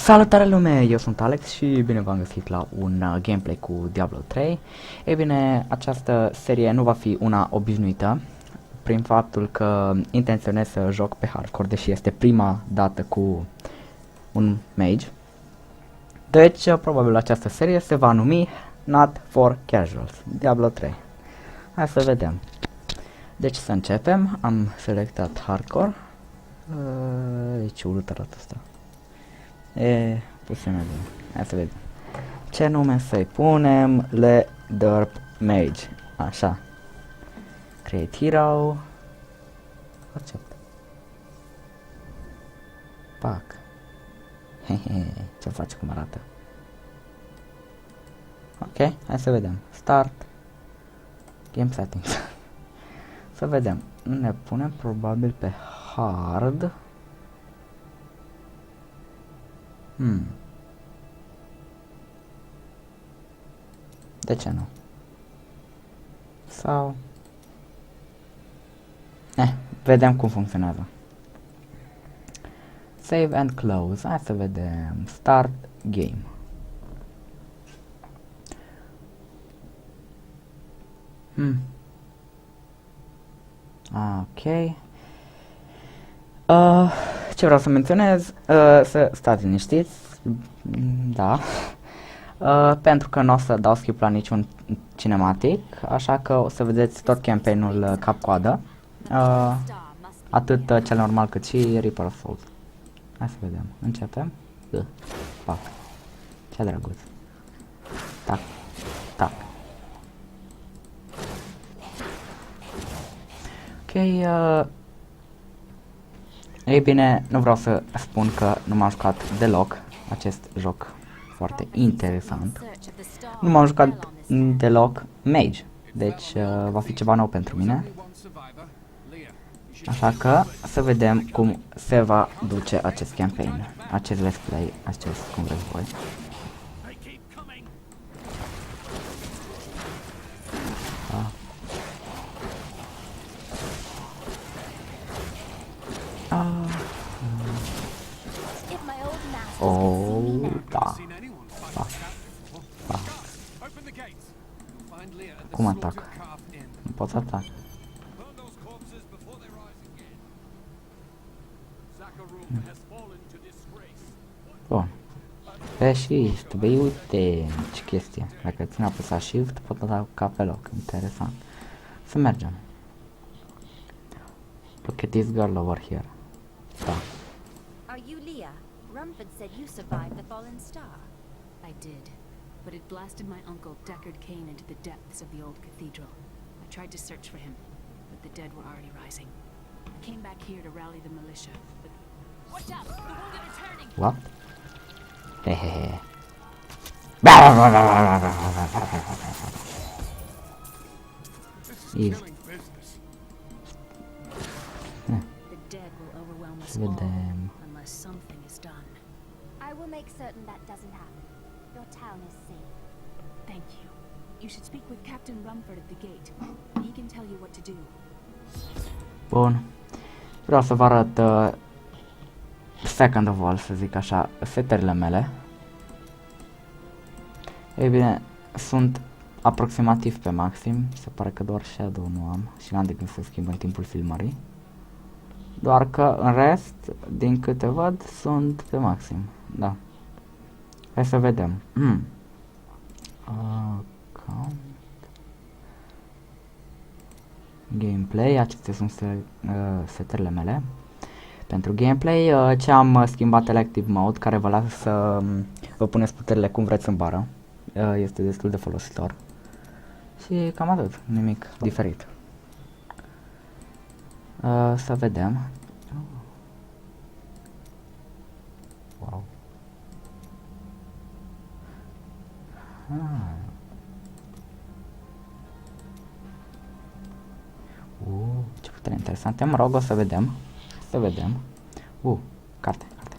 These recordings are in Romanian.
Salutare lume, eu sunt Alex și bine v-am găsit la un gameplay cu Diablo 3. Ei bine, această serie nu va fi una obișnuită, prin faptul că intenționez să joc pe hardcore, deși este prima dată cu un mage. Deci, probabil această serie se va numi Not for Casuals, Diablo 3. Hai să vedem. Deci să începem, am selectat hardcore. Ce urât arată asta. E puțin bine. Hai să vedem. Ce nume să-i punem? Le Derp Mage. Așa. Create Hero. Accept. Pac. Hehe. Ce face cum arată? Ok, hai să vedem. Start. Game settings. Să vedem. Ne punem probabil pe hard. De ce nu? Sau... vedem cum funcționează. Save and close. Hai să vedem. Start game. Ok. Ce vreau să menționez? Să stați liniștiți. Da. Pentru că nu o să dau skip la niciun cinematic, așa că o să vedeți tot campaign-ul cap-coadă, atât cel normal cât și Reaper of Souls. Hai să vedem. Începem. Pac. Ce drăguț. Tac. Tac. Ok. Ei bine, nu vreau să spun că nu m-am jucat deloc acest joc foarte interesant. Nu m-am jucat deloc Mage, deci va fi ceva nou pentru mine. Așa că să vedem cum se va duce acest campaign, acest let's play, acest cum vreți voi. Oh, da. Cum atac? Nu pot să atac. Bun. Pe shift, băi, uite ce chestie. Dacă țin apăsat shift, pot ataca pe loc. Interesant. Să mergem. Look at this girl over here. Da. Are you Leah? Rumford said you survived the fallen star. I did, but it blasted my uncle Deckard Cain into the depths of the old cathedral. I tried to search for him, but the dead were already rising. I came back here to rally the militia, but... Watch out! The wounded are turning! What? Hehehe. Easy. The dead will overwhelm us With all, them. unless something is done. I will make certain that doesn't happen. Your town is safe. Thank you. You should speak with Captain Rumford at the gate. He can tell you what to do. Bun. Vreau să vă arăt second of all, să zic așa, setările mele. Ei bine, sunt aproximativ pe maxim. Se pare că doar shadow nu am și n-am de gând să schimb în timpul filmării. Doar că în rest, din câte văd, sunt pe maxim. Da. Hai să vedem. Gameplay, acestea sunt setările mele. Pentru gameplay, ce am schimbat Elective Mode, care vă lasă să vă puneți puterile cum vreți în bară. Este destul de folositor. Și cam atât, nimic diferit. Să vedem. Wow. Ce putere interesante. Mă rog, o să vedem. Să vedem. Carte, carte.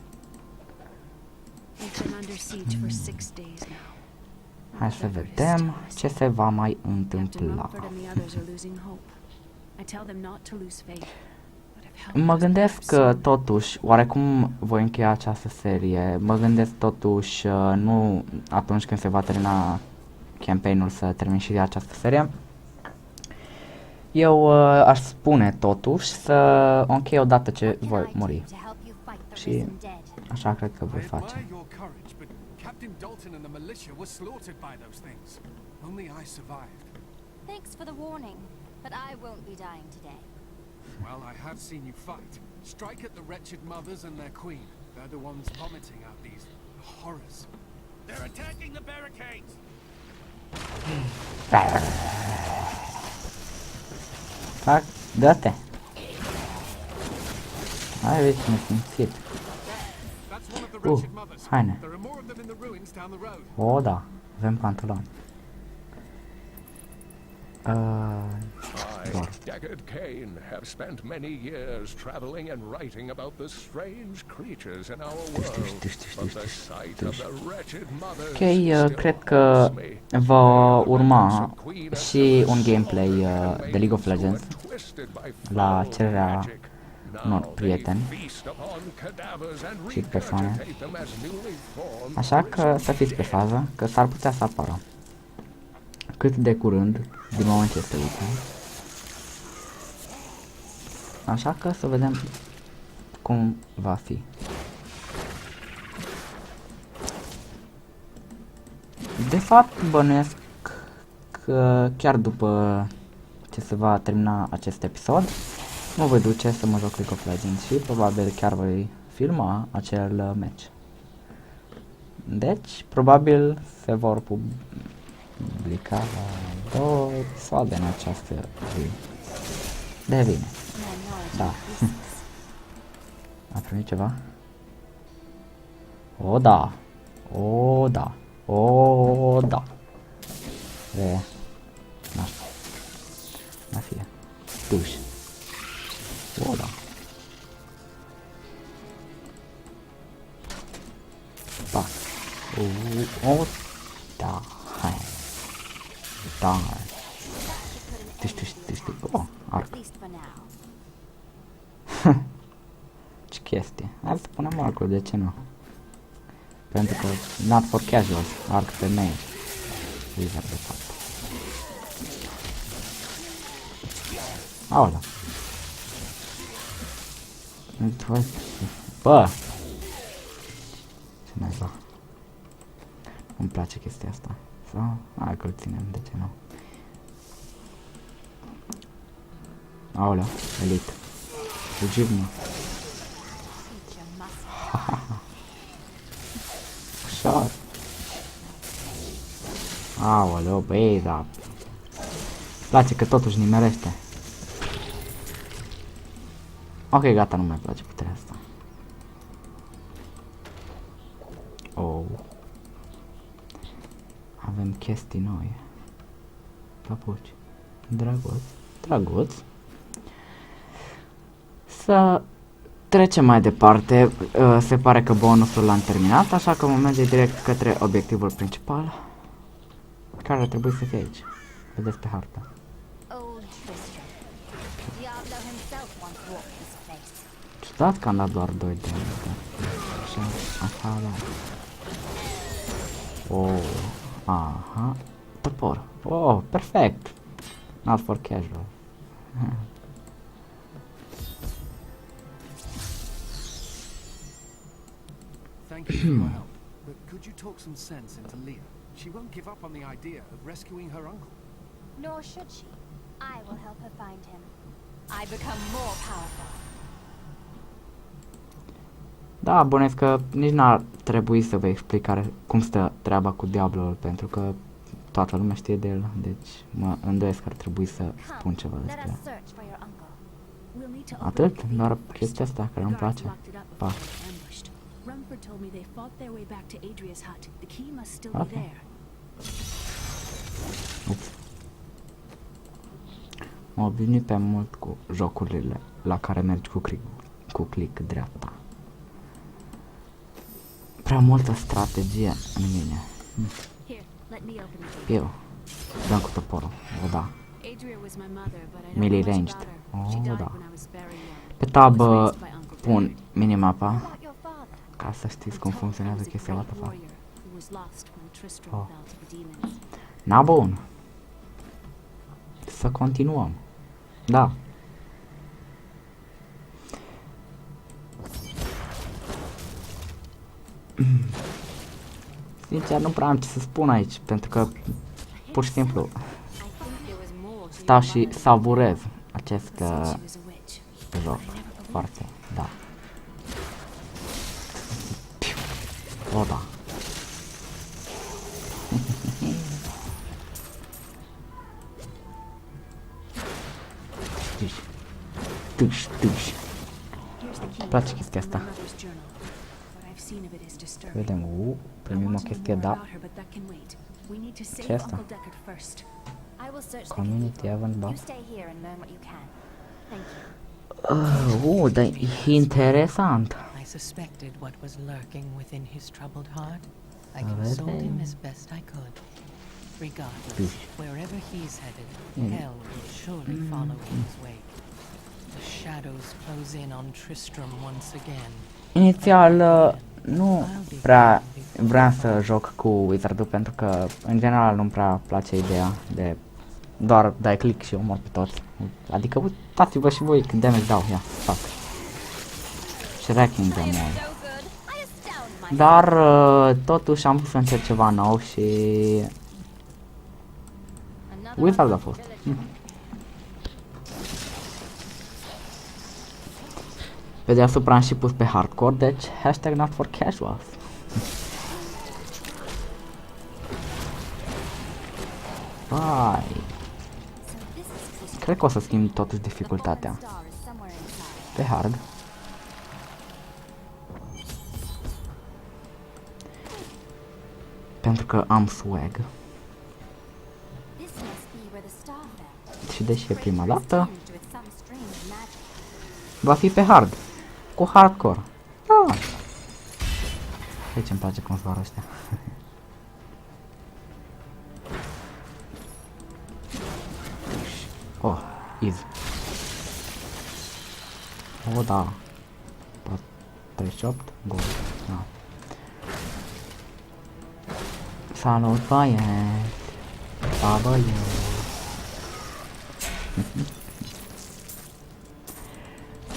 Hai să vedem ce se va mai întâmpla. I tell them not to lose faith, but if Mă gândesc că totuși, oarecum voi încheia această serie, mă gândesc totuși nu atunci când se va termina campaign-ul să termin și această serie. Eu aș spune totuși să o închei odată ce What can voi I do muri. to help you fight the Și risen dead? așa cred că voi I face. admire your courage, but Captain Dalton and the militia were slaughtered by those things. Only I survived. Thanks for the warning, but I won't be dying today. Well, I have seen you fight. Strike at the wretched mothers and their queen. They're the ones vomiting out these horrors. They're attacking the barricades! Fac, dă-te! Hai, vezi cum e simțit. That's one of the wretched mothers. Haine. There are more of them in the ruins down the road. O, da, avem pantaloni. I, Deckard Cain, have spent many years traveling and writing about the strange creatures in our world. But the sight of the wretched mothers Ok, still cred că haunts me. va urma și un gameplay de League of Legends la cererea unor prieteni și persoane. Așa că să fiți pe fază, că s-ar putea să apară cât de curând, din moment ce este uite. Așa că să vedem cum va fi. De fapt, bănuiesc că chiar după ce se va termina acest episod, mă voi duce să mă joc League of Legends și probabil chiar voi filma acel match. Deci, probabil se vor publica 2 episoade în această zi. De bine. Da. A primit ceva? O, da. O, da. O, da. E. Na. Na fie. Duș. O, da. Pa. O, da. Hai. Da. Tâși. O, arc. At least for now. Ce chestie. Hai să punem arcul, de ce nu? Pentru că not for casual, arc pe main. Wizard de fapt. Aolea. Bă! Ce naiba. Îmi place chestia asta. Sau? Hai că-l ținem, de ce nu? Aolea, elite. Fugiți-mă. Teacher must Ușor. Aoleu, băi, da. Place că totuși nimerește. Ok, gata, nu mai place puterea asta. Oh. Avem chestii noi. Papuci. Drăguț. Să trecem mai departe. Se pare că bonusul l-am terminat, așa că vom merge direct către obiectivul principal, care ar trebui să fie aici. Vedeți pe hartă. Old Tristram. Diablo himself once walked this place. Ciudat că am dat doar 2 de așa, așa, da. Oh, aha, topor. Oh, perfect. Not for casual. Thank you for your help. But could you talk some sense into Leah? She won't give up on the idea of rescuing her uncle. Nor should she. I will help her find him. I become more powerful. Da, bănuiesc că nici n-ar trebui să vă explic cum stă treaba cu diavolul, pentru că toată lumea știe de el, deci mă îndoiesc că ar trebui să spun ceva Let despre us el. search for your uncle. We'll need to Atât? open the Doar cathedral first. chestia asta care The nu-mi guards place. locked it up Pa. before they ambushed. Rumford told me they fought their way back to Adria's hut. The key must still Okay. be there. Ups. Mă obișnui pe mult cu jocurile la care mergi cu click dreapta. Prea multă strategie în mine. Here, let me open the gate. Eu dăm cu toporul. O, da. Adria was my mother, but I don't Melee know much ranged. about her. She Oh, died da. when I was very young. Pe tab I was raised by Uncle pun Derek. minimapa About your father. ca să știți I'm cum told he funcționează was a chestia. What great the fuck? warrior who was lost when Tristram Oh. fell to the demons. Na bun. Să continuăm. Da. Sincer, nu prea am ce să spun aici, pentru că pur și simplu I think there was more to stau your și mother. savurez acest Said she was a witch. joc. Foarte, da. O, da. Tâși. Tâși, tâși. Here's the key. Îmi place chestia from my asta. mother's journal. What I've seen of it is disturbing. Vedem, primim o chestie, more da. about her, but that can wait. We need to save Ce asta? Uncle Deckard first. I will search the Community cathedral. event, ba. You stay here and learn what you can. Thank you. Dar e interesant. I suspected what was lurking within his troubled heart. I Alright consoled him then. as best I could. Regardless, Bish. wherever he's headed, Mm. hell will surely follow in his wake. The shadows close in on Tristram once again. Inițial nu prea vreau să joc cu Wizard-ul pentru că în general nu-mi prea place ideea de doar dai click și omor pe toți. Adică uitați-vă și voi cât damage dau, ia, fac. Shracking them all. So good. I astound myself. Dar totuși am vrut să încerc ceva nou și Another Wizard a unlucky fost. villager. Pe deasupra am și pus pe hardcore, deci hashtag not for casuals. Vai, So this is Tristram. cred că o să schimb totuși The dificultatea fallen star is somewhere inside. pe hard. Pentru că am swag. This must be where the star fell. Și deși e prima Crater is dată, tinged with some strange magic. va fi pe hard. Cu hardcore. Ah. Aici îmi place cum zboară ăștia. Oh, easy. Oh, da. 38, gol. Da. Salut, băieți. Da, băieți.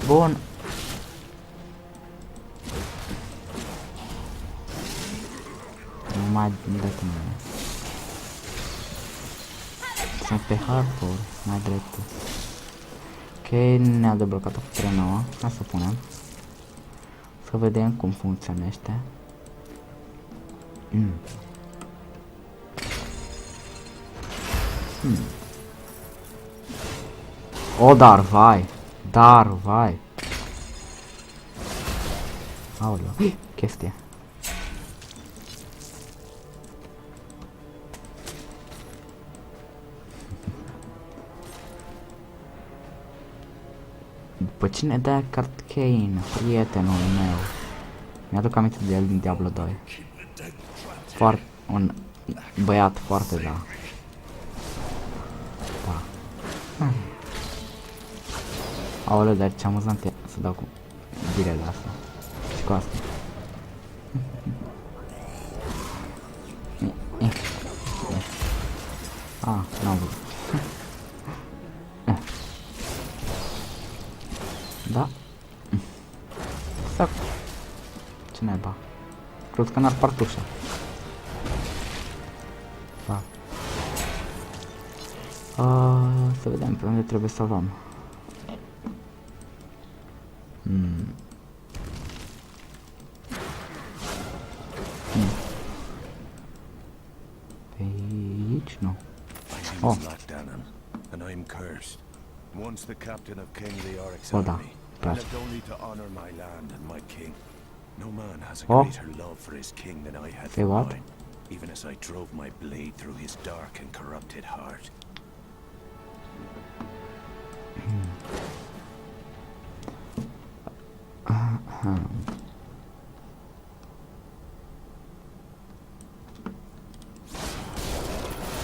Bun. Nu mai dă cu mine. Sunt pe hardcore, mai dreptul. Ok, ne-a deblocat o putere nouă. Hai să punem. Să vedem cum funcționește. O, dar vai. Dar vai. Aoleu. Chestie. După cine dă Card Kane, prietenul meu. Mi-aduc aminte de el din Diablo 2. Un băiat foarte da. Da. Aoleu, dar ce amuzant e să dau cu direle asta. Și cu asta. N-am văzut. Da? Exact. Ce naiba? Cred că n-ar spart ușa. Da. Să vedem pe unde trebuie să luăm. Pe aici nu. My name's Lochdanan, and I'm cursed. Once the captain of King Leoric's Oh, da. army, I Right. lived only to honor my land and my king. No man has a Oh. greater love for his king than I had Say for what? mine, even as I drove my blade through his dark and corrupted heart.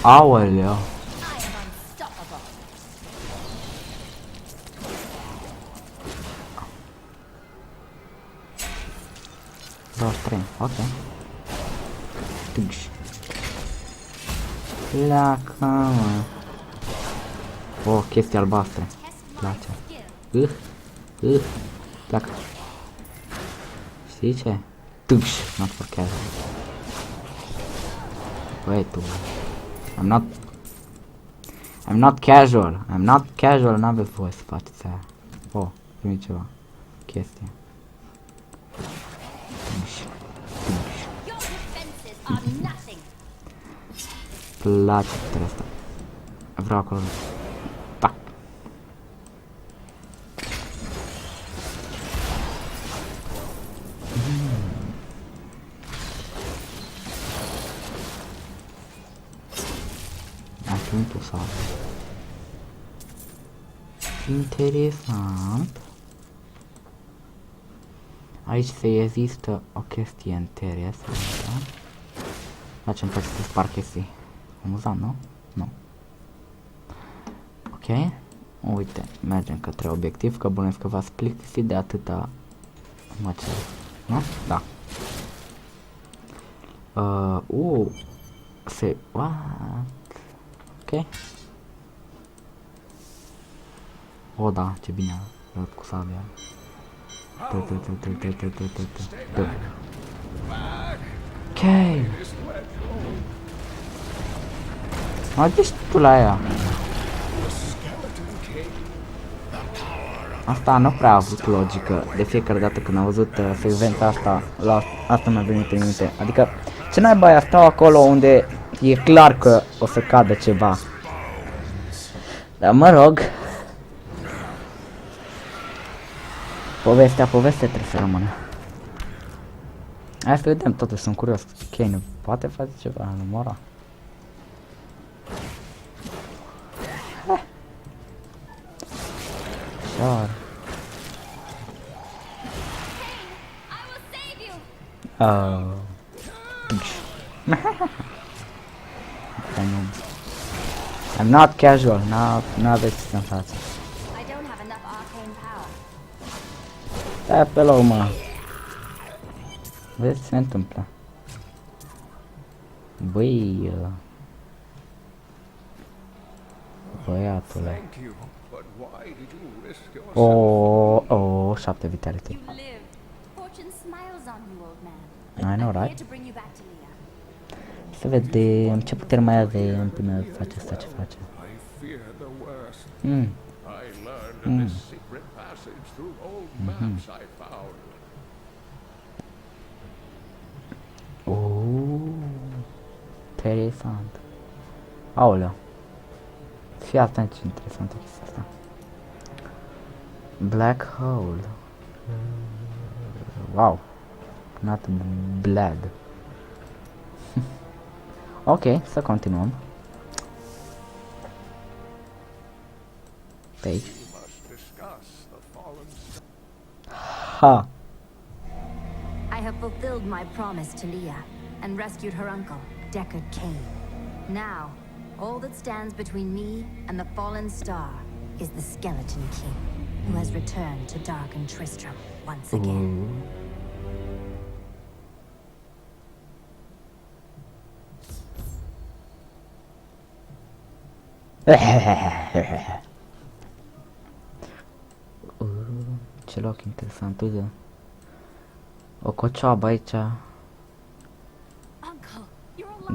Aoleu. I am unstoppable. Ok. Tângși. Pleacă, mă. O, chestii albastre. Place. Pleacă. Știi ce? Tângși. Not for casual. Băi, tu. I'm not casual, n-aveți voie să faceți aia. Oh, primi ceva. Chestie. Your defenses are nothing. Place puterea asta. Vreau acolo. Pac. Am primit o salvă. Interesant. Aici se există o chestie interesantă. La ce-mi place să spar chestii. Amuzant, nu? Nu. Ok. Uite, mergem către obiectiv, că bănuiesc că v-ați plictisit de atâta măcel. Nu? Da. What? Ok. O, da, ce bine a dat cu sabia. Ok. Mă duci tu la ea. Asta nu prea a avut logică. De fiecare dată când am văzut secvența asta, asta mi-a venit în minte. Adică, ce naiba aia stau acolo unde e clar că o să cadă ceva. Dar mă rog. Povestea trebuie să rămână. Hai să vedem, totuși sunt curios. Kane poate face ceva în Mora? Sure. Oh. I'm not casual, n-aveți să-mi față. Da, pe la urmă. Vezi ce se întâmplă. Băi... Băiatule. Oh, 7 vitality. I know, right? Să vedem ce puteri mai avem până face asta ce face. Interesant. Aoleu. Fii atent ce interesantă chestia asta. Black hole. Wow. Not blood. Ok, să continuăm. Pe aici. Ha! I have fulfilled my promise to Leah and rescued her uncle, Deckard Cain. Now, all that stands between me and the fallen star is the Skeleton King, who has returned to darken Tristram once again. Ce loc interesant, uite. O cocioabă aici.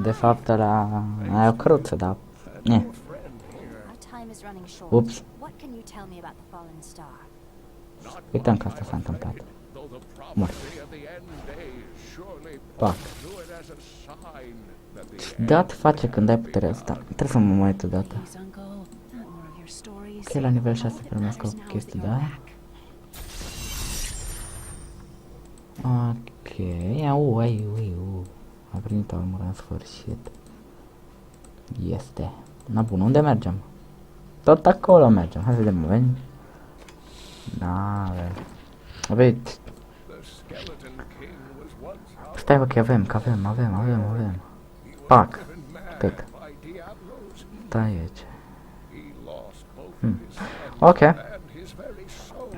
De fapt era... Ai o căruță, dar... Ups. Uităm că asta s-a întâmplat. Mor. Pac. Dat face când ai puterea asta. Trebuie să mă mai uit odată. Ok, la nivel 6 primesc o chestie de aia. Ok, a primit o armură în sfârșit. Este. Na bun, unde mergem? Tot acolo mergem, hai să vedem, avem? Da, avem. Stai bă, că avem. Pac, cât? Stai aici. Ok.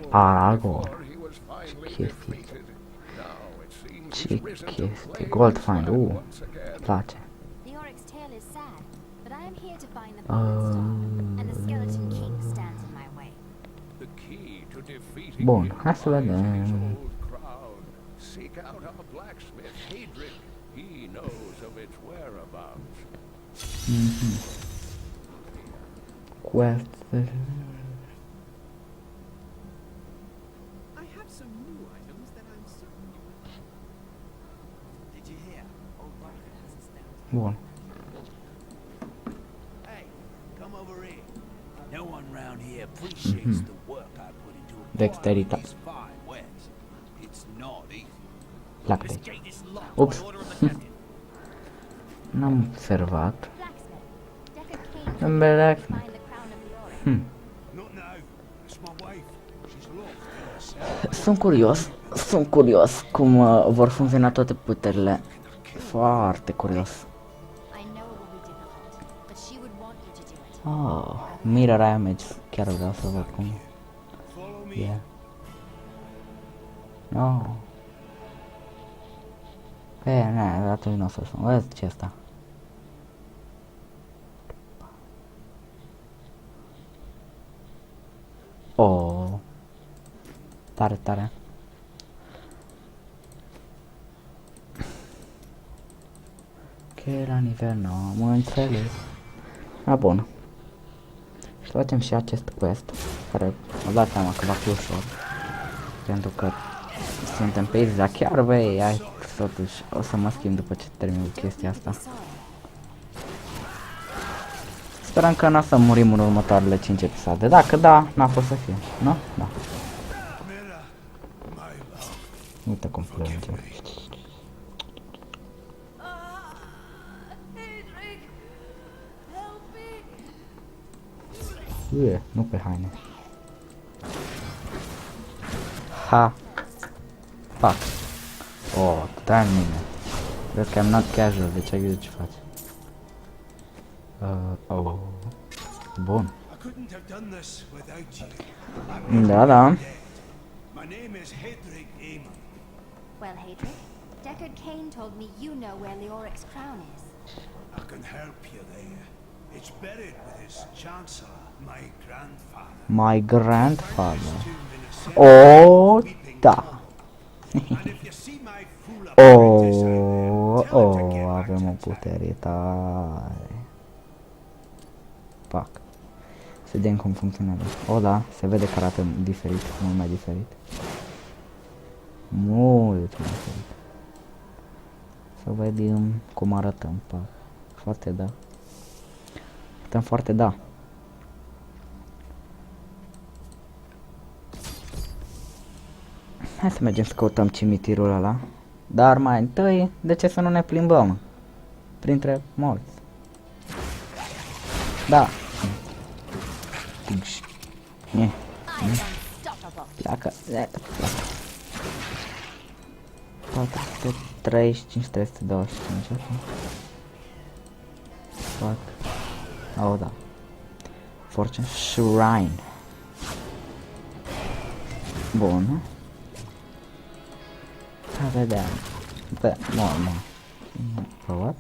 Aragorn. Ce Ce risen to chestie, claim gold its find, land once again. place. The Oryx tale is sad, but I am here to find the Fallen Star, and the Skeleton King stands in my way. The key to defeating Bun, him hai să lies in his vedem. old crown. Seek out our blacksmith, Hadric. He knows of its whereabouts. Quest. I have some new items that I'm certain you will like. Did you hear? Old Barker has us down. Bun. Hey, come over here. No one round here appreciates the work I put into Dexterity. acquiring these fine wares. It's not easy. Pleacă de This aici. gate is locked Ups. by order of the captain. N-am observat. Blacksmith, Deckard Cain În told me to Blacksmith. find the crown of the Oryx. Not now. It's my wife. She's locked in herself. Sunt curios cum vor funcționa toate puterile. Foarte curios. I know it will be difficult, but she would want you to do it. Oh, Mirror Image, chiar vreau să văd cum Follow me. e. Oh. Ne, atunci nu o să spun. Vezi ce asta. Oh. Tare, tare. Ok, la nivel 9, am înțeles. Bun. Și facem și acest quest, care mă dat seama că va fi ușor. Pentru că suntem pe Isla chiar, băi, hai, totuși, o să mă schimb după ce termin cu chestia asta. Sperăm că n-o să murim în următoarele 5 episoade. Dacă da, n-a fost să fie, nu? Da. Mira, my love. Uite cum plânge. Hadric, help me! Nu pe haine. Ha. Fuck. Oh, dai mine. Vezi că I'm not casual, deci ai grijă ce faci. Oh. Bun. I couldn't have done this without you. Da, da. My name is Hedrick Aemon. Well, Hadric, Deckard Cain told me you know where the Oryx crown is. I can help you there. It's buried with his chancellor, my grandfather. My grandfather. Tomb in a cemetery, Oh, weeping da. And if you see my fool apprentice out there, Oh, tell him to get back avem o to town. putere tare. Fuck. Să vedem cum funcționează. Oh, da, se vede că arată diferit, mult mai diferit. Mult mai diferit. Să vedem cum arătăm, pac. Foarte da. Arătăm foarte da. Hai să mergem să căutăm cimitirul ăla. Dar mai întâi, de ce să nu ne plimbăm? Printre morți. Da. I'm unstoppable. Pleacă. Pleacă. 435, 325, ok. Fuck. Oh, da. Fortune Shrine. Bun. Să vedem. Pe, normal. What?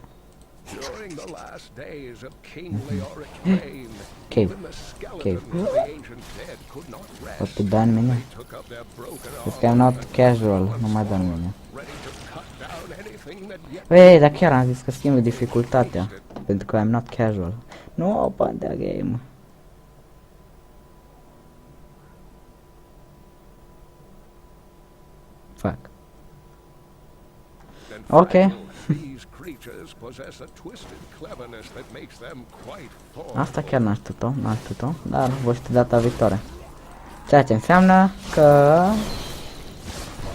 During the last days of King Leoric's reign, Cave. even the skeletons of the ancient dead could not O rest. te dă în mine? They took up their broken Cred că I'm not casual, nu mai dă în mine. ready to cut down anything that yet Ei, dar chiar am zis că schimb dificultatea. Pentru că I'm not casual. Nu open the game. Fuck. In Okay. fact, these creatures possess a twisted cleverness that makes them quite Asta formidable. chiar n-am știut-o, n-am știut-o, dar voi ști data viitoare. Ceea ce înseamnă că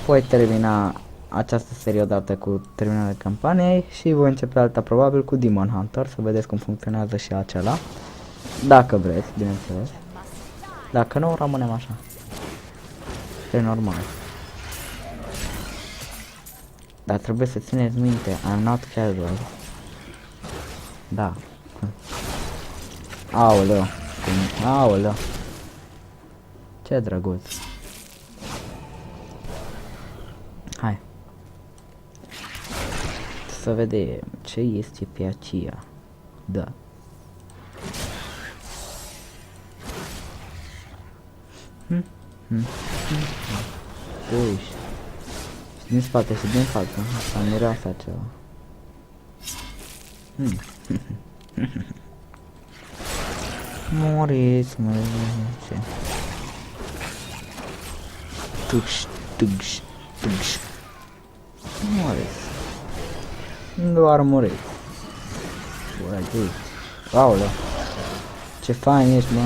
voi termina această serie odată cu terminarea campaniei și voi începe alta probabil cu Demon Hunter, să vedeți cum funcționează și acela. Dacă vreți, bineînțeles. Dacă nu, rămânem așa. E normal. Dar trebuie să țineți minte, I'm not casual. Da. Aoleu. Aoleu. Ce drăguț. Hai. Să vedem ce este pe aceea. Da. Uiși. Și din spate și din față. Asta miroase ceva. Moriți, mă, ce? Tugș, tugș, tugș. Moriți. Doar moriți. Aoleu. Ce fain ești, mă.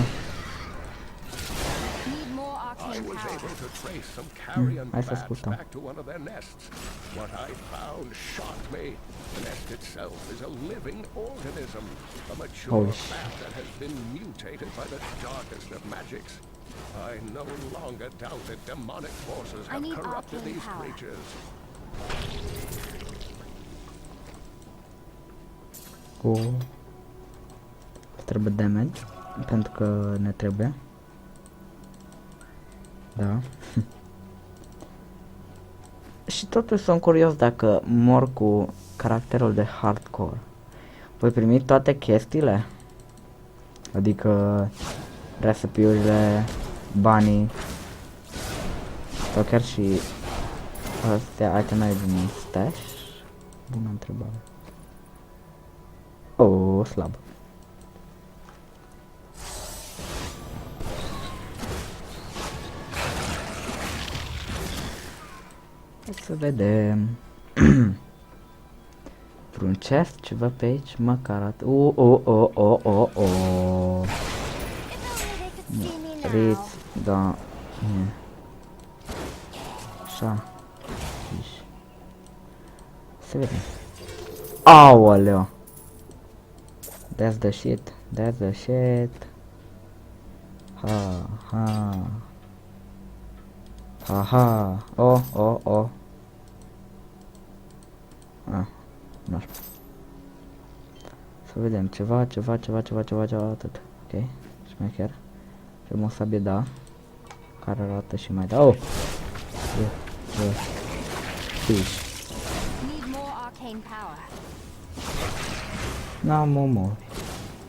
I was able to trace some carrion Hai să bats ascultăm. back to one of their nests. What I found shocked me. The nest itself is a living organism, a mature Holy bat that has been mutated by the darkest of magics. I no longer doubt that demonic forces I have need corrupted arcane these power. creatures. Trebuie damage, pentru că ne trebuie. Da. Și totuși sunt curios dacă mor cu caracterul de hardcore. Voi primi toate chestiile? Adică recipe-urile, banii sau chiar și astea itemele din stash? Bună întrebare. Oh, slab. Hai să vedem. Vreun chest, ceva pe aici, măcar atât. Riț, da. Așa. Să vedem. Aoleu. That's the shit. That's the shit. Ha, ha. Aha. Oh. Ah, nu știu. Să vedem ceva, atât. Ok, șmecher. Avem o sabie, da. Care arată și mai da. Oh! Fish. Arcane power. N-am omor.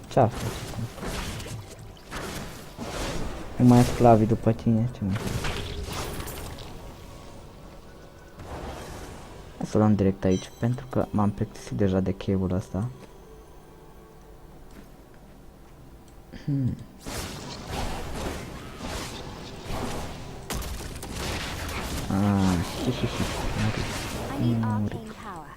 Ce-a fost? Nu mai sclavii după tine, ce mai faci? Hai să o luăm direct aici, pentru că m-am plictisit deja de cable ăsta. I need arcane power.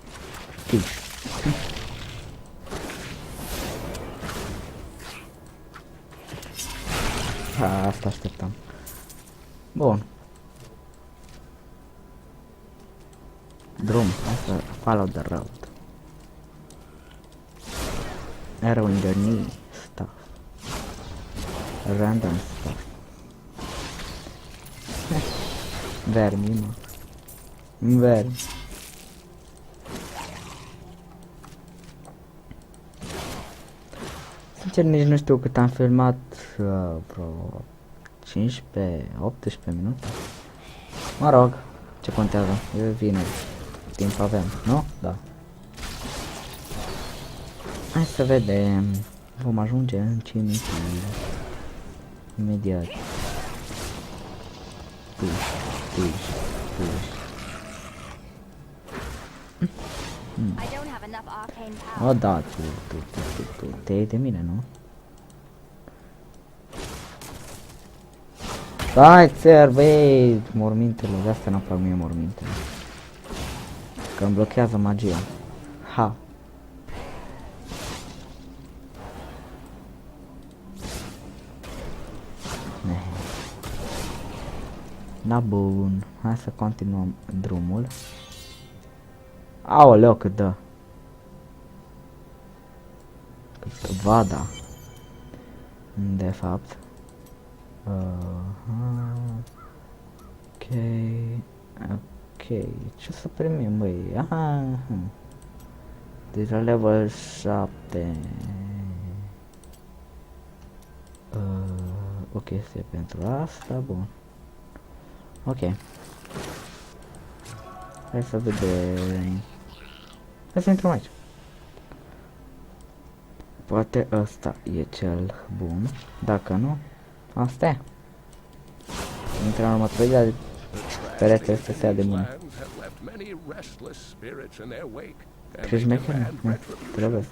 Asta așteptam. Bun. Drum, asta, follow the road. Arrow in the knee, stuff. Random stuff. Vermi, mă. Vermi. Sincer, nici nu știu cât am filmat, vreo 15-18 minute. Mă rog, ce contează, e vineri. Timp avem, nu? Da. Hai să vedem. Vom ajunge în cimitir. Imediat. I don't have enough arcane power. O, da, tu te iei de mine, nu? Stai, țăr, băi, mormintele, de asta n-am plac mie mormintele. Că îmi blochează magia. Ha. Da, bun. Hai să continuăm drumul. Aoleu, cât dă. Cât vada. De fapt. Ok. Ce să primim, băi? Aha. Deja level 7. O chestie pentru asta, bun. Ok. Hai să vedem. Hai să intrăm aici. Poate ăsta e cel bun. Dacă nu, asta e. Intrăm în următoarea, dar peretele ăsta se ia de mână. Crezi mecher? Nu, trebuie.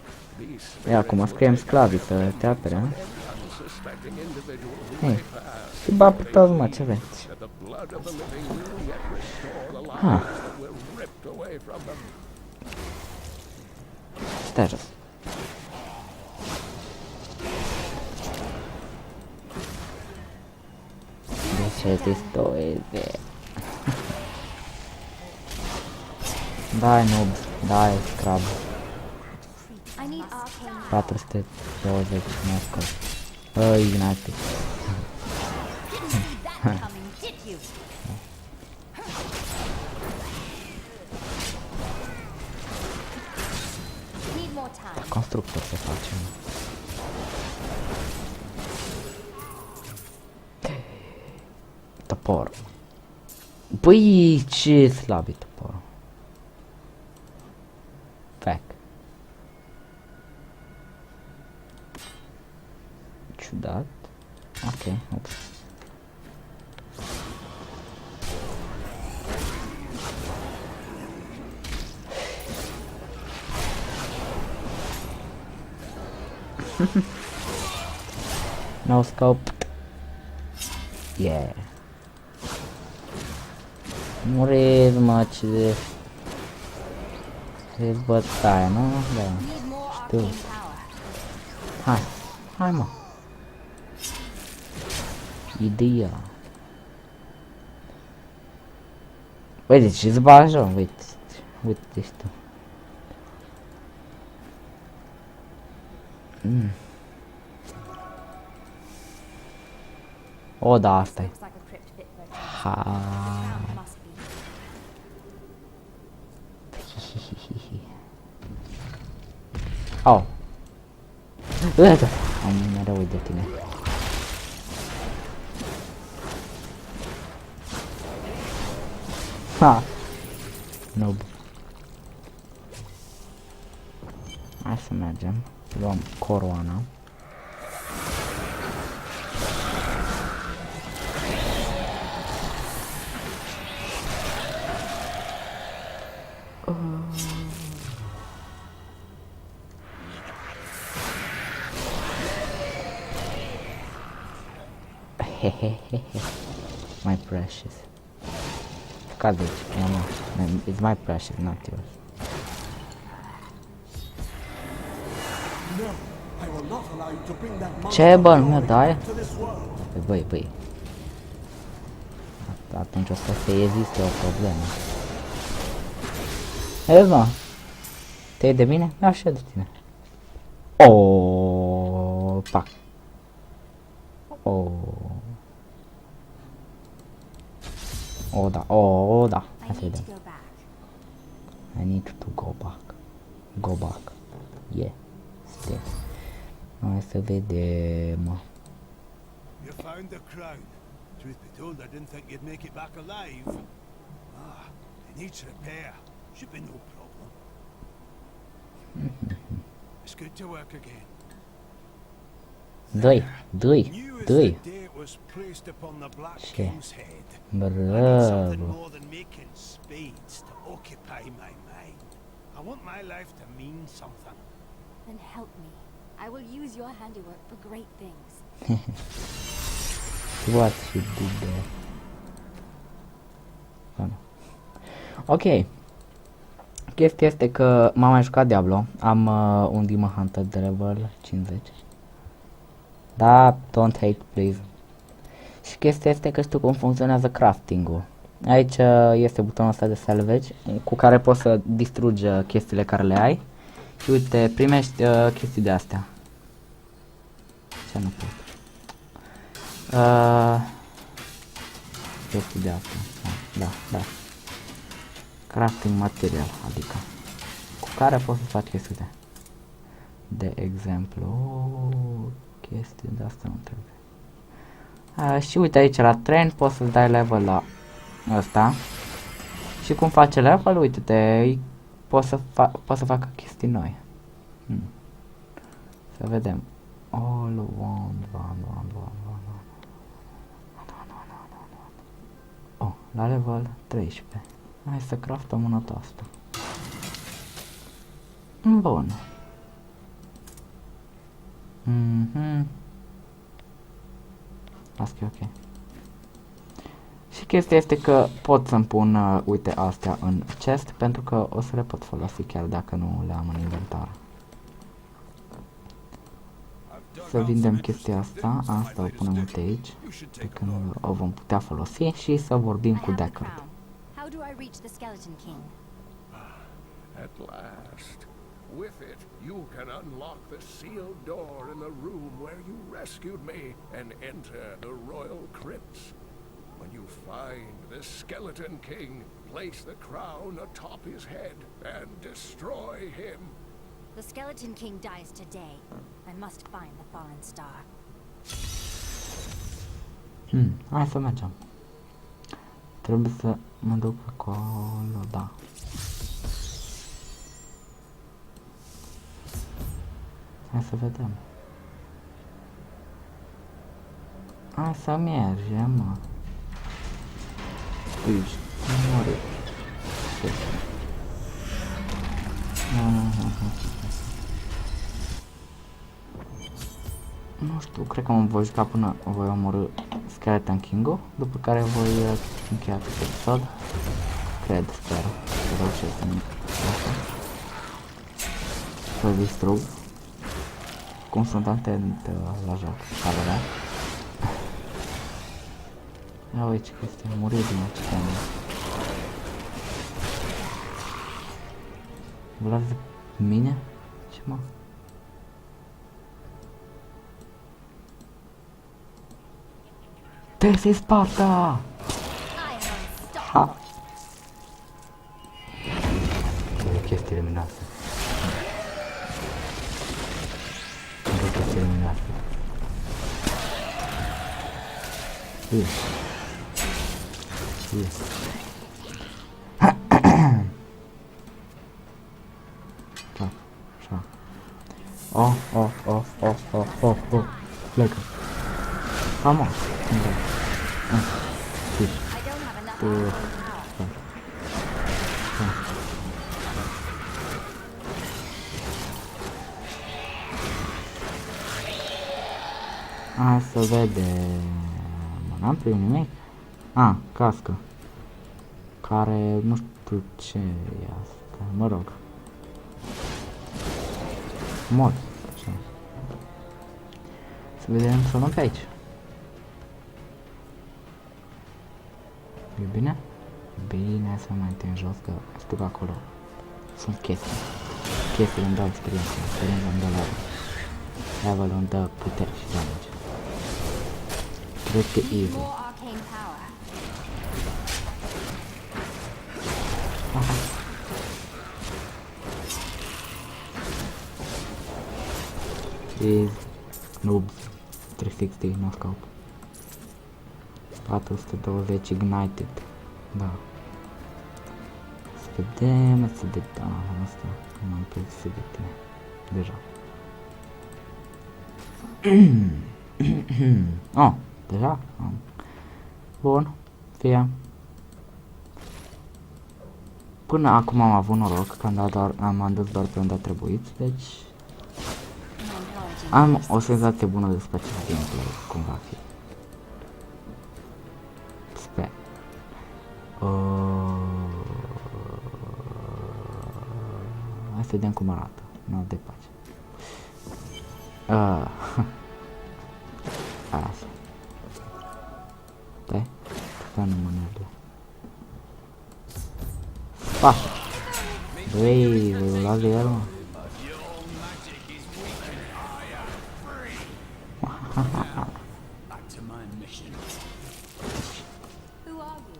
Ia, acum scriem sclavii să te apere, nu? Hei, și ba pe toți, mă, ce vreți? Ha. Stai jos. De ce estoy de... Dai, noob, dai, scrub. 420, Moscow. Ignati. Constructor să facem. Topor. Băi, ce slab e toporul. Fac. Ciudat. Ok, ups. No scope. Yeah. Muriți, mă, ce de... Ce bătaie, nu? Da. Știu. Hai. Hai, mă. Ideea. Uite, ce-ți bagi, uite. Uite, tu. O, da, asta e. Ha. Au. Uite, am mereu uit de tine. Ha. Noob. Hai să mergem. Luăm coroana. My precious. Cadê? It's my precious, not yours. Ce bă, nu mi-o dai? Băi. Atunci o să existe o problemă. Vezi, mă? Te iei de mine? Ia și eu de tine. Oh, pac. Oh. Oh, da. Oh, da. Hai să vedem. I need to go back. Go back. Yeah. Stay. Hai să vedem. You found the crown. Truth be told, I didn't think you'd make it back alive. It needs repair. Should be no problem. It's good to work again. Doi. New as the day it was placed upon the Black King's head. Something Bravo. more than making spades to occupy my mind. I want my life to mean something. Then help me. I will use your handiwork for great things. What she did there. Ok. Chestia este că m-am mai jucat Diablo. Am un Demon Hunter de level 50. Da, don't hate, please. Și chestia este că știu cum funcționează crafting-ul. Aici este butonul ăsta de salvage, cu care poți să distrugi chestiile care le ai. Și uite, primești chestii de astea. Ce nu pot? Chestii de astea. Da. Crafting material, adică. Cu care poți să faci chestii de exemplu, chestii de asta nu trebuie. Și uite aici la train poți să-ți dai level la ăsta. Și cum face level, uite-te, pot să facă chestii noi. Să vedem. All one. Oh, la level 13. Hai să craftăm una asta. Bun. Asta e ok. Și chestia este că pot să-mi pun, uite, astea în chest, pentru că o să le pot folosi chiar dacă nu le am în inventar. Să vindem chestia asta, o punem uite aici, pe când o vom putea folosi și să vorbim cu Deckard. How do I reach the Skeleton King? At last. With it, you can unlock the sealed door in the room where you rescued me and enter the royal crypts. When you find the Skeleton King, place the crown atop his head and destroy him. The Skeleton King dies today. I must find the fallen star. Hai să mergem. Trebuie să mă duc acolo, da. Hai să vedem. Hai să mergem, mă. Uite, nu mori. Nu știu, cred că mă voi juca până voi omorî Skeleton King-ul, după care voi încheia acest episod. Cred, sper, să reușesc să distrug. Cum sunt atent la joc, care ia uite ce chestie, a murit din acestea. Vreau de mine? Ce mă? Te-ai Sparta! Ha! E chestii luminoase. E chestii luminoase. Așa. Plecă. Vamos. Hai să vedem. N-am primit nimic. Cască. Care nu știu ce e asta. Mă rog. Mod. Să vedem să luăm pe aici. E bine? Bine, să mai întâi în jos, că știu că acolo sunt chestii. Chestiile îmi dau experiență, experiența îmi dă level, îmi dă putere și damage. Cred că e easy. Easy. Noobs. 360, no scope. 420 ignited. Da. Să vedem, asta nu am plăcut de tine. Deja. Deja? Bun, fie. Până acum am avut noroc, că am dus doar pe unde a trebuit, deci am o senzație bună despre acest gameplay, cum va fi. Sper. Hai să vedem cum arată. Nu de pace. Asta. Stai. Stai în mânerile. Pasă. Băi, vă luați de el, mă.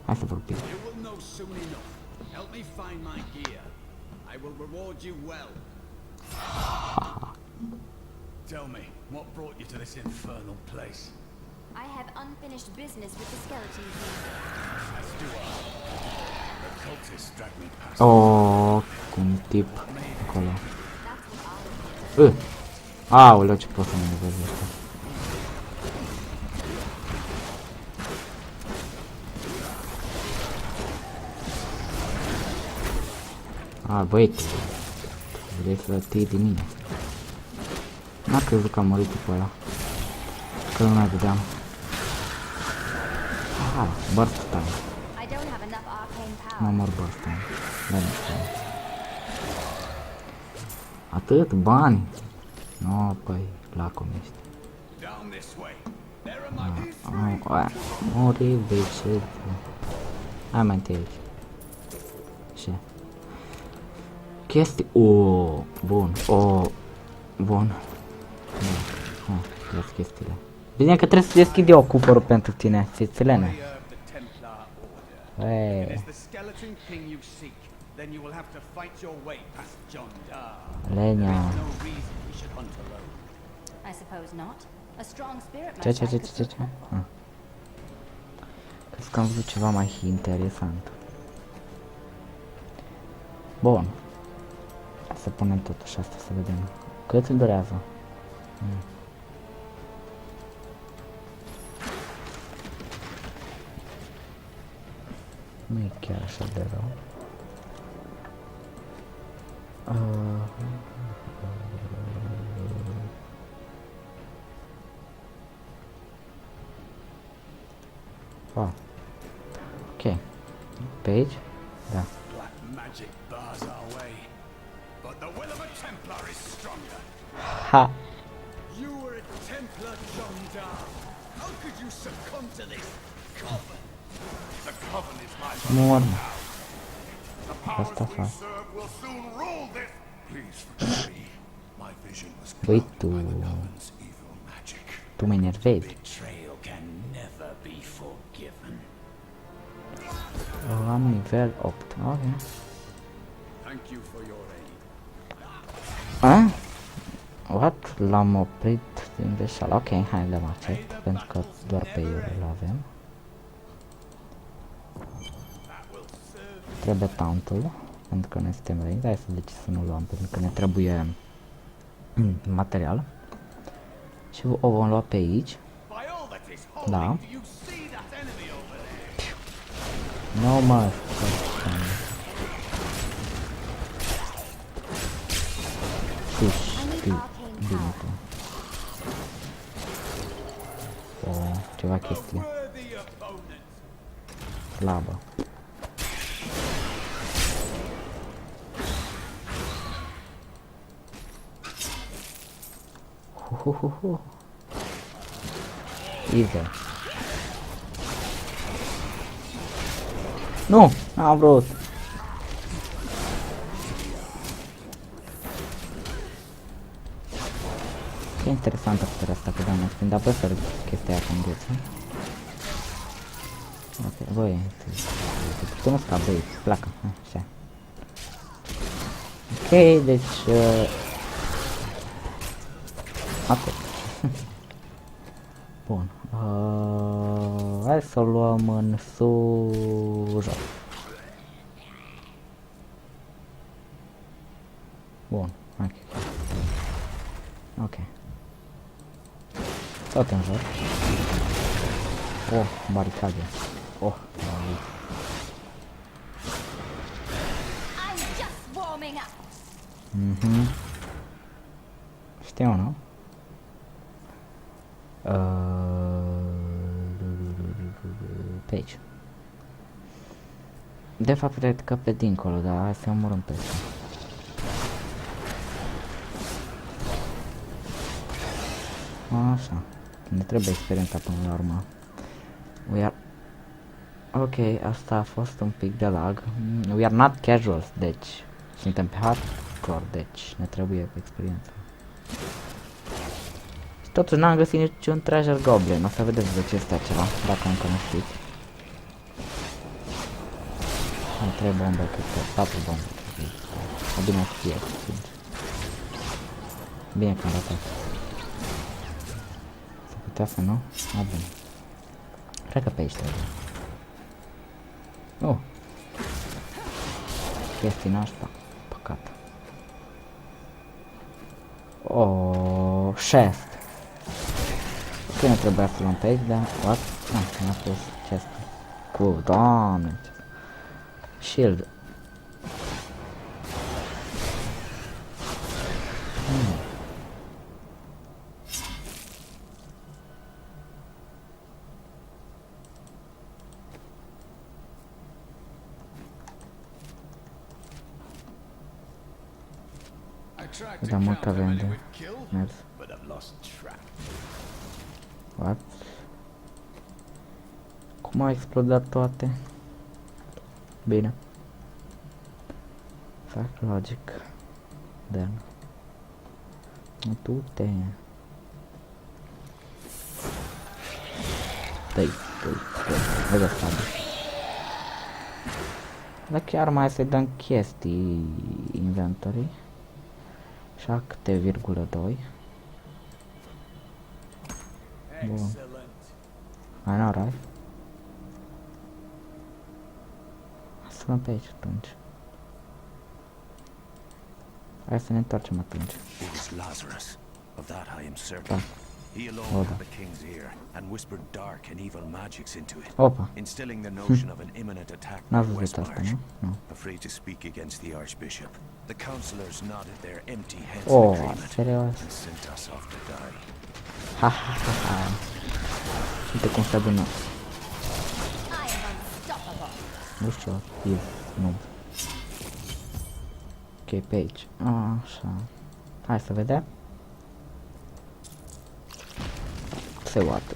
Hai să vorbim. Tell me, what brought you to this infernal place? I have unfinished business with the Skeleton King. As do I. The cultists dragged me past. Oh, cu un tip acolo. Aoleu, ce pot să mă nevezi ăsta. Băi, tu vrei să te iei de mine. N-a crezut că am murit tipul ăla. Că nu mai vedeam. Aha, burst time. Mă mor burst time. Atât bani. No, păi, lacom ești. Oribil, ce... Hai mai întâi aici. Ce? Chestii... Bun. Bun. Las chestiile. Bine că trebuie să deschid eu cupărul pentru tine, țițilene. Lenia. Ce? Cred că am văzut ceva mai interesant. Bun. Să punem totuși asta să vedem. Cât îmi durează? Nu e chiar așa de rău. Wow. Ok. Pe aici? Da. Ha! You were a Templar, John Dar. How could you succumb to this coven? The coven is my Mor. The powers Asta we fac. serve will soon rule this. Please forgive me. My vision was Băi, clouded by the coven's evil magic. tu mă enervezi. Betrayal can never be forgiven. Am nivel 8. Ok. Thank you for your aid. What? L-am oprit din greșeală. Ok, hai le accept, pentru că doar pe eu îl avem. Trebuie tauntul, pentru că noi suntem răi. Hai să zice să nu luăm, pentru că ne trebuie material. Și o vom lua pe aici. Da. No, mă. Bine tu. Ceva chestii. Slabă. Easy. Nu, n-am vrut. E interesantă puterea asta cu doamna Spin, dar prefer chestia aia cu îngheță. Ok, voi, tu nu scapi, băi, pleacă, așa. Ok, deci... Atât. Bun. Hai să o luăm în sus. Bun, ok. Ok. Tot în jos. Baricade. Știu, nu? Pe aici. De fapt, cred că pe dincolo, dar hai să omorâm pe ăsta. Așa. Ne trebuie experiența până la urmă. Ok, asta a fost un pic de lag. We are not casuals, deci suntem pe hardcore, deci ne trebuie experiența. Și totuși n-am găsit niciun treasure goblin. O să vedeți de ce este ceva, dacă încă nu știți. Am 3 bombe, cred că 4 bombe. O bine să fie, sincer. Bine că am ratat. Se putea să nu? Bun. Cred că pe aici trebuie. chestii în asta. Păcat. Oh, chest. Ok, nu trebuia să luăm pe aici, dar... What? Ah, mi-a pus chest. Cu, doamne. Shield. Da, multă vende. Mers. What? Cum au explodat toate? Bine. Fac logic. Then. Tu te... Dă-i. Vezi asta. Dar chiar mai să-i dăm chestii inventory. 7,2. Bun. I know, right? Să luăm pe aici atunci. Hai să ne întoarcem atunci. It was Lazarus. Of that I am certain. He alone had the king's ear and whispered dark and evil magics into it, Opa. instilling the notion of an imminent attack by N-ați văzut asta, Westmarch. nu? Nu. Afraid to speak against the Archbishop, the councillors nodded their empty heads in Oh, agreement serios? and sent us off to die. Ha ha ha ha. Uite cum se adună. Nu știu, nu. Ok, pe aici. Așa. Hai să vedem. Se poate.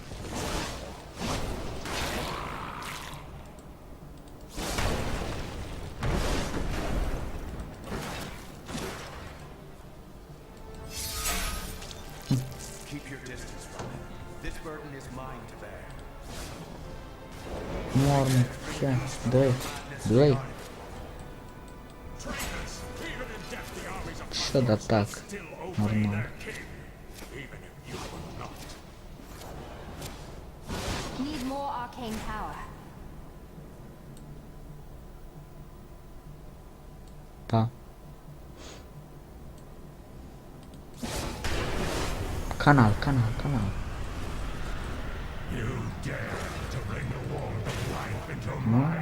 Keep your distance from him. This burden is mine to bear. Mormă. Ce? Doi. Ce de atac? Normal. Need more arcane power. Da. Canal. Nu?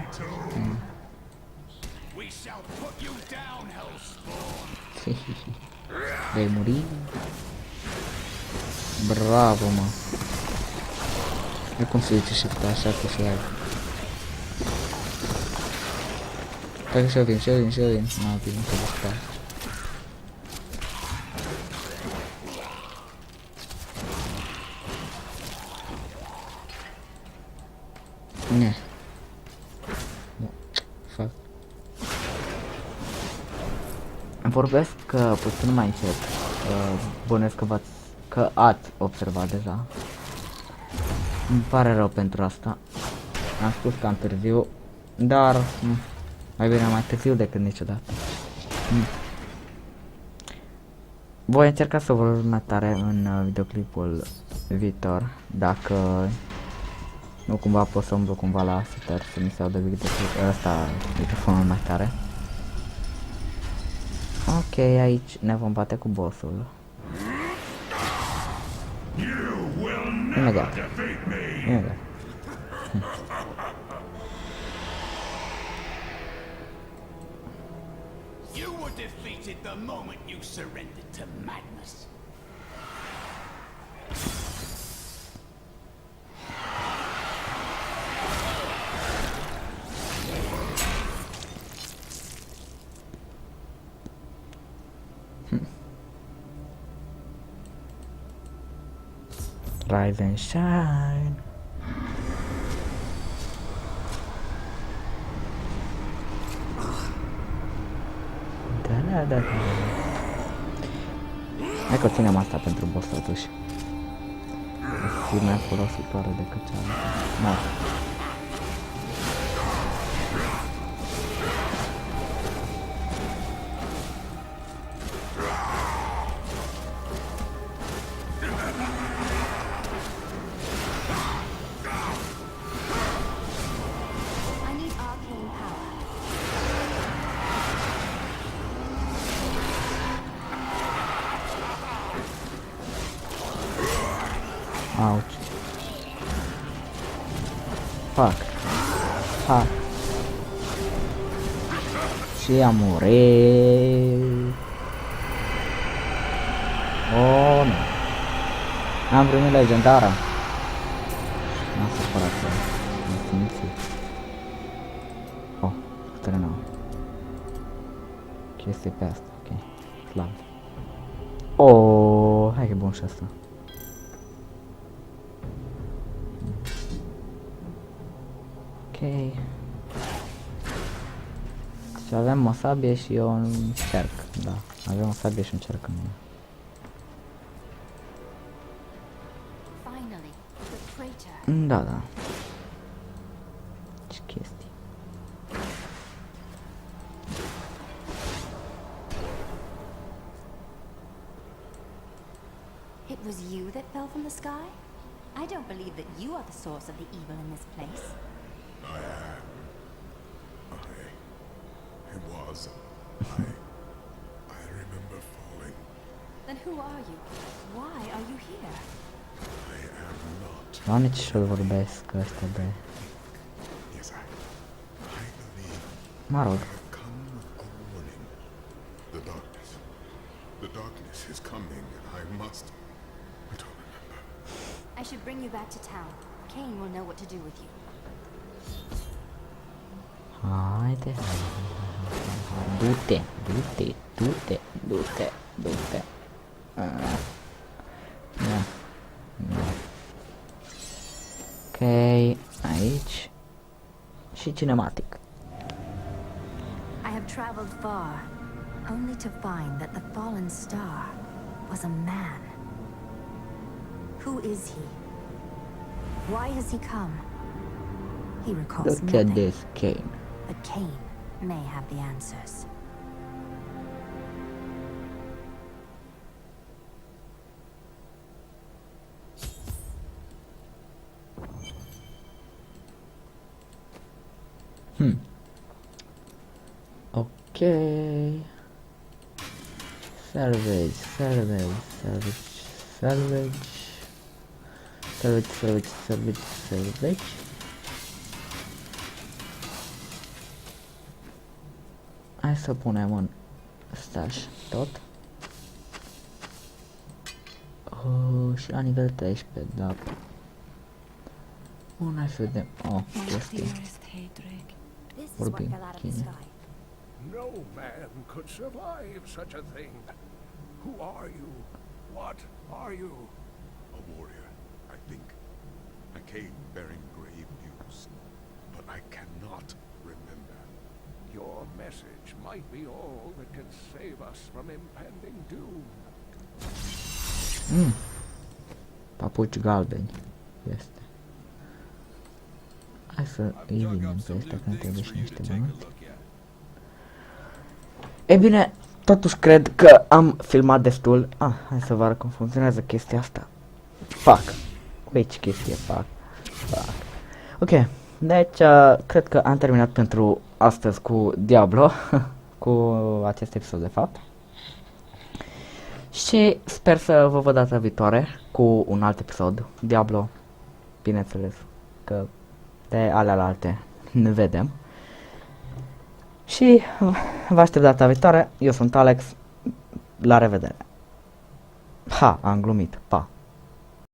We shall put you down, Hellspawn. Vei muri? Bravo, mă. E cum se zice shift așa cu flag. Stai că și-o vin. N-a vin, că dispar. Ne. Fac. Vorbesc puțin mai încet. Bănuiesc că ați observat deja. Îmi pare rău pentru asta. Am spus cam târziu, dar mai bine mai târziu decât niciodată. Voi încerca să vorbesc mai tare în videoclipul viitor, dacă nu cumva pot să umblu cumva la setter să mi se audă microfonul mai tare. Ok, aici ne vom bate cu bossul. Imediat. You were defeated the moment you surrendered to madness. Rise and shine. Da. Hai că ținem asta pentru boss totuși. E mai folositoare decât cealaltă. I need arcane power. Auci. Fuck. Fuck. Și a murit. Oh, nu. Am primit legendară. N-am supărat să mă simțit. Oh, putere nouă. Chestii pe asta, ok. Slab. Oh, hai că e bun și asta. Ok. Și avem o sabie și un cerc, da. Avem o sabie și un cerc în mine. Finally, the traitor. Da, da. Ce chestii. It was you that fell from the sky? I don't believe that you are the source of the evil in this place. It was. I remember falling. Then who are you? Why are you here? I am not. Doamne, ce și-l vorbesc ăștia, bre. Yes, I believe Mă rog. I have come with a warning. The darkness. The darkness is coming, and I must. I don't remember. I should bring you back to town. Kane will know what to do with you. Haide, haide. Du-te, du-te, du-te, du-te, du-te. Da. Da. Ok, aici. Și cinematic. I have traveled far, only to find that the fallen star was a man. Who is he? Why has he come? He recalls Look at nothing, this game. but Kane may have the answers. Ok. Salvage, salvage, salvage, salvage. Salvage, salvage, salvage, salvage. Hai să punem un stash tot. Și la nivel 13, da. Bun, hai să vedem. Oh, chestii. This is what Vorbim fell out of the chine. sky. No man could survive such a thing. Who are you? What are you? A warrior, I think. I came bearing grave news, but I cannot remember. Your message might be all that can save us from impending doom. Papuci galbeni. Este. Hai să îi vinem pe ăștia, că ne trebuie și niște bani. E bine, totuși cred că am filmat destul. Hai să vă arăt cum funcționează chestia asta. Fuck. Ui, ce chestie, fuck. Ok, deci cred că am terminat pentru astăzi cu Diablo. Cu acest episod de fapt. Și sper să vă văd data viitoare cu un alt episod. Diablo, bineînțeles, că de alelalte ne vedem. Și vă aștept data viitoare. Eu sunt Alex. La revedere. Ha, am glumit. Pa.